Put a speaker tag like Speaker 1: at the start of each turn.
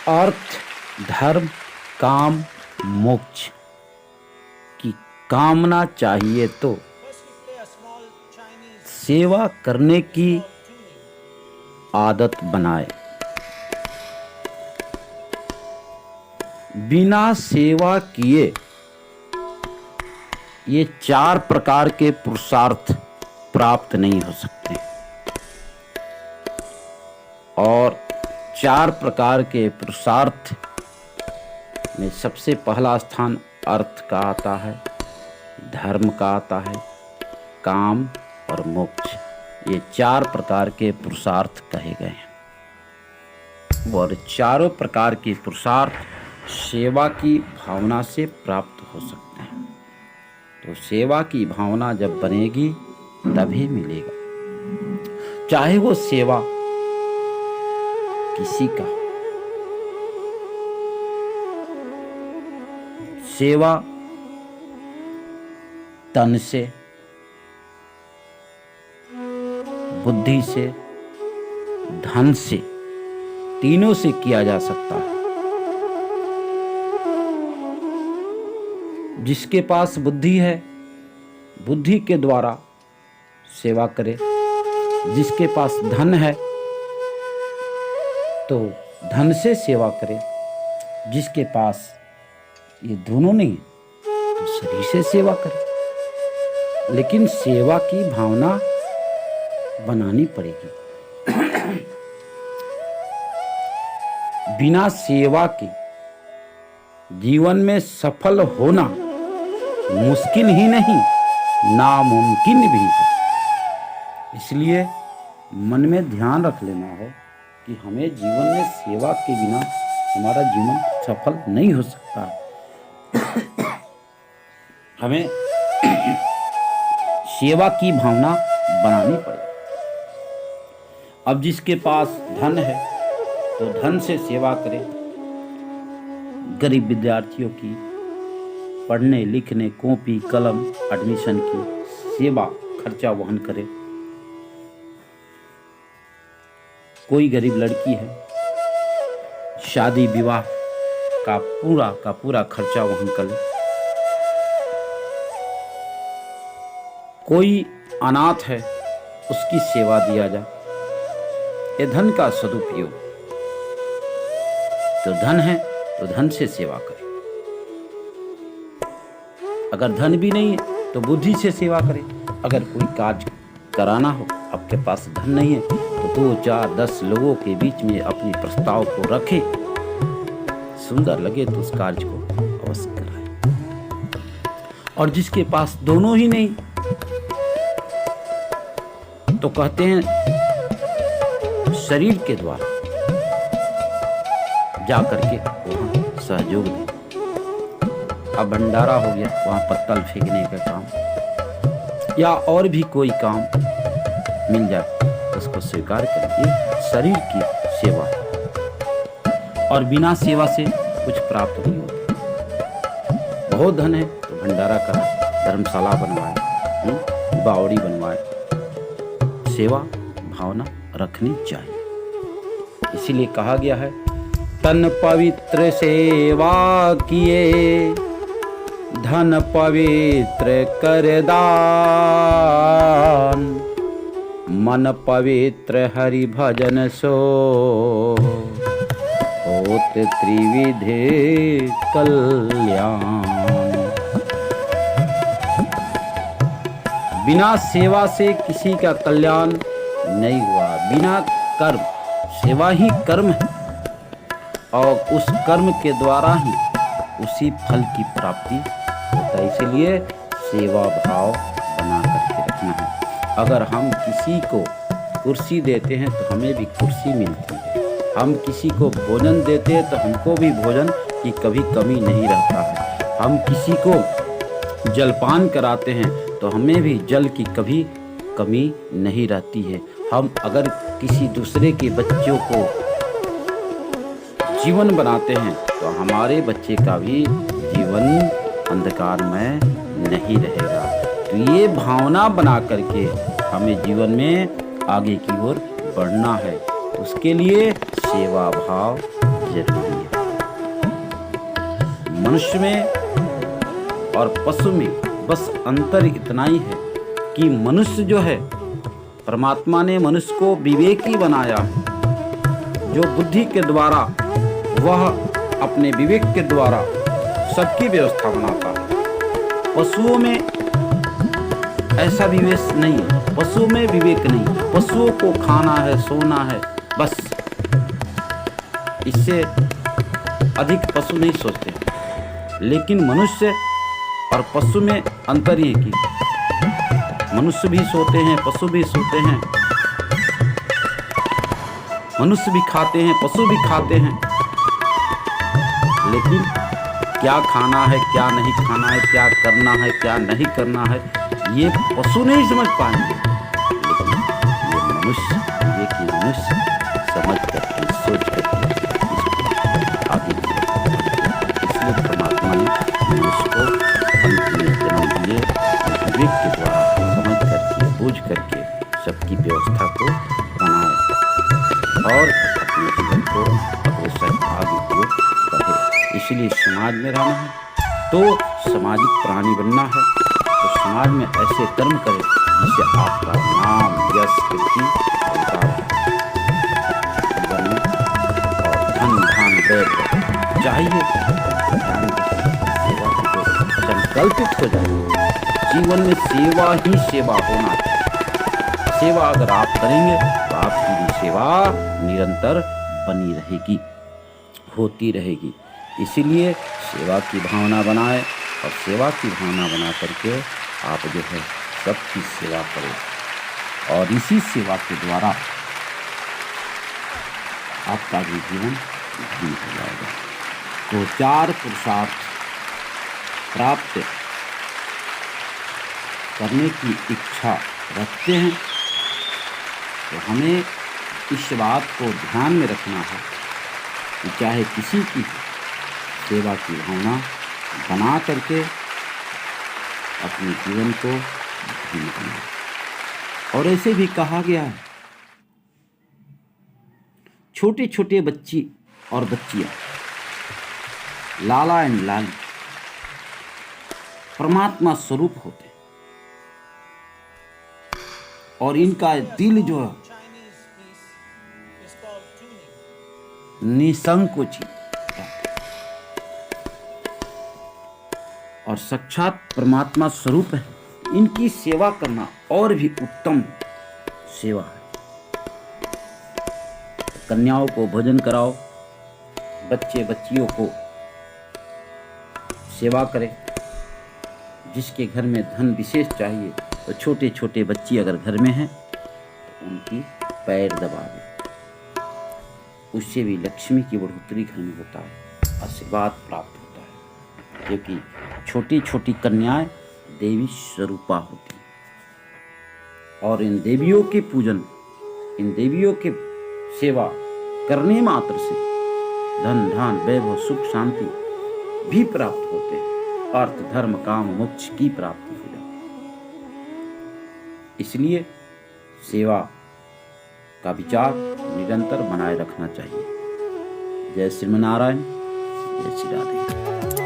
Speaker 1: अर्थ, धर्म, काम, मोक्ष की कामना चाहिए तो सेवा करने की आदत बनाए। बिना सेवा किए ये 4 प्रकार के पुरुषार्थ प्राप्त नहीं हो सकते। और 4 प्रकार के पुरुषार्थ में सबसे पहला स्थान अर्थ का आता है, धर्म का आता है, काम और मोक्ष। ये 4 प्रकार के पुरुषार्थ कहे गए हैं और चारों प्रकार के पुरुषार्थ सेवा की भावना से प्राप्त हो सकते हैं। तो सेवा की भावना जब बनेगी तभी मिलेगा, चाहे वो सेवा किसी का। सेवा तन से, बुद्धि से, धन से, तीनों से किया जा सकता है। जिसके पास बुद्धि है, बुद्धि के द्वारा सेवा करे। जिसके पास धन है तो धन से सेवा करे। जिसके पास ये दोनों नहीं है तो शरीर से सेवा करे। लेकिन सेवा की भावना बनानी पड़ेगी। बिना सेवा के जीवन में सफल होना मुश्किल ही नहीं, नामुमकिन भी है। इसलिए मन में ध्यान रख लेना है कि हमें जीवन में सेवा के बिना हमारा जीवन सफल नहीं हो सकता। हमें सेवा की भावना बनानी पड़ेगी। अब जिसके पास धन है तो धन से सेवा करे। गरीब विद्यार्थियों की पढ़ने लिखने, कॉपी कलम, एडमिशन की सेवा खर्चा वहन करे। कोई गरीब लड़की है, शादी विवाह का पूरा खर्चा वहन करे। कोई अनाथ है, उसकी सेवा दिया जाए। ये धन का सदुपयोग। तो धन है तो धन से सेवा करें। अगर धन भी नहीं है तो बुद्धि से सेवा करें। अगर कोई कार्य कराना हो, आपके पास धन नहीं है तो 2, 4, 10 लोगों के बीच में अपने प्रस्ताव को रखें। सुंदर लगे तो उस कार्य को अवश्य कराएं। और जिसके पास दोनों ही नहीं तो कहते हैं शरीर के द्वारा जा करके वहां सहयोग दें। अब भंडारा हो गया, वहां पत्तल फेंकने का काम या और भी कोई काम मिल जाए उसको स्वीकार करें। ये शरीर की सेवा है और बिना सेवा से कुछ प्राप्त नहीं होता। बहुत धन है तो भंडारा कराए, धर्मशाला बनवाए, बावड़ी बनवाए। सेवा भावना रखनी चाहिए। इसीलिए कहा गया है, तन पवित्र सेवा किए, धन पवित्र कर दान, मन पवित्र हरि भजन सो, होत त्रिविधि कल्याण। बिना सेवा से किसी का कल्याण नहीं हुआ। बिना कर्म, सेवा ही कर्म है और उस कर्म के द्वारा ही उसी फल की प्राप्ति होता है। इसीलिए सेवा भाव बना करके रखना है। अगर हम किसी को कुर्सी देते हैं तो हमें भी कुर्सी मिलती है। हम किसी को भोजन देते हैं तो हमको भी भोजन की कभी कमी नहीं रहता है। हम किसी को जलपान कराते हैं तो हमें भी जल की कभी कमी नहीं रहती है। हम अगर किसी दूसरे के बच्चों को जीवन बनाते हैं तो हमारे बच्चे का भी जीवन अंधकारमय नहीं रहेगा। तो ये भावना बना करके हमें जीवन में आगे की ओर बढ़ना है। उसके लिए सेवा भाव जरूरी है। मनुष्य में और पशु में बस अंतर इतना ही है कि मनुष्य जो है, परमात्मा ने मनुष्य को विवेकी बनाया है, जो बुद्धि के द्वारा वह अपने विवेक के द्वारा सबकी व्यवस्था बनाता है। पशुओं में ऐसा विवेक नहीं है, पशुओं में विवेक नहीं है। पशुओं को खाना है, सोना है, बस, इससे अधिक पशु नहीं सोचते। लेकिन मनुष्य और पशु में अंतर ये है कि मनुष्य भी सोते हैं, पशु भी सोते हैं, मनुष्य भी खाते हैं, पशु भी खाते हैं, लेकिन क्या खाना है, क्या नहीं खाना है, क्या करना है, क्या नहीं करना है, ये पशु नहीं समझ पाएंगे। लेकिन ये मनुष्य, ये कि मनुष्य समझ करके, सोच करके आगे बढ़े। इसलिए परमात्मा ने मनुष्य को अंत में जन्म दिए, विवेक के द्वारा समझ करके, बूझ करके सबकी व्यवस्था को बनाए और अपने जीवन को अग्रसर आगे की ओर बढ़े। इसलिए समाज में रहना है तो सामाजिक प्राणी बनना है, तो समाज में ऐसे कर्म करें जिससे आपका नाम, यश, कीर्ति और धन धान वैभव चाहिए। सेवा को संकल्पित हो जाए, जीवन में सेवा ही सेवा होना चाहिए। सेवा अगर आप करेंगे तो आपकी भी सेवा निरंतर बनी रहेगी, होती रहेगी। इसीलिए सेवा की भावना बनाए और सेवा की भावना बना करके आप जो है सबकी सेवा करें और इसी सेवा के द्वारा आपका भी जीवन धन्य हो जाएगा। तो 4 पुरुषार्थ प्राप्त करने की इच्छा रखते हैं तो हमें इस बात को ध्यान में रखना है कि चाहे किसी की सेवा की भावना बना करके अपने जीवन को धन्य बनाए। और ऐसे भी कहा गया है, छोटे छोटे बच्ची और बच्चियां, लाला एंड लाली परमात्मा स्वरूप होते हैं और इनका दिल जो है निसंकोची और साक्षात परमात्मा स्वरूप है। इनकी सेवा करना और भी उत्तम सेवा है। कन्याओं को भोजन कराओ, बच्चे बच्चियों को सेवा करें। जिसके घर में धन विशेष चाहिए तो छोटे छोटे बच्चे अगर घर में हैं तो उनकी पैर दबा दे, उससे भी लक्ष्मी की बढ़ोतरी घर में होता है, आशीर्वाद प्राप्त होता है। क्योंकि छोटी छोटी कन्याएं देवी स्वरूपा होती हैं और इन देवियों के पूजन, इन देवियों के सेवा करने मात्र से धन धान वैभव सुख शांति भी प्राप्त होते हैं, अर्थ धर्म काम मोक्ष की प्राप्ति हो जाती है। इसलिए सेवा का विचार निरंतर बनाए रखना चाहिए। जय श्रीमनारायण, जय श्री राधे।